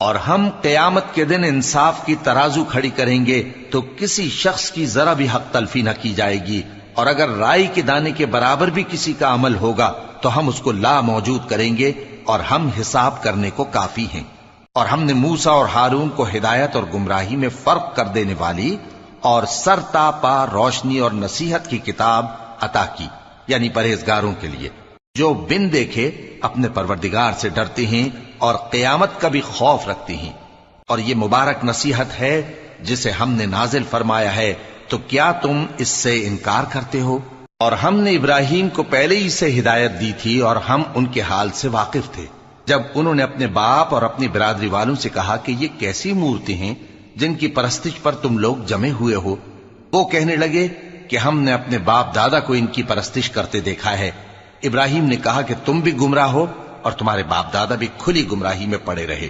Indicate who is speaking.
Speaker 1: और हम क़यामत के दिन इंसाफ की तराजू खड़ी करेंगे तो किसी शख्स की जरा भी हक तलफी न की जाएगी, और अगर राई के दाने के बराबर भी किसी का अमल होगा तो हम उसको ला मौजूद करेंगे, और हम हिसाब करने को काफी हैं। और हमने मूसा और हारून को हिदायत और गुमराही में फर्क कर देने वाली और सरतापा रोशनी और नसीहत की किताब अता की, यानी परहेजगारों के लिए, जो बिन देखे अपने परवरदिगार से डरते हैं और क़यामत का भी खौफ रखते हैं। और ये मुबारक नसीहत है जिसे हमने नाजिल फरमाया है, तो क्या तुम इससे इनकार करते हो? और हमने इब्राहीम को पहले ही से हिदायत दी थी, और हम उनके हाल से वाकिफ थे। जब उन्होंने अपने बाप और अपनी बिरादरी वालों से कहा कि ये कैसी मूर्ति हैं जिनकी परस्तिश पर तुम लोग जमे हुए हो, वो कहने लगे कि हमने अपने बाप दादा को इनकी परस्तिश करते देखा है। इब्राहीम ने कहा कि तुम भी गुमराह हो और तुम्हारे बाप दादा भी खुली गुमराही में पड़े रहे।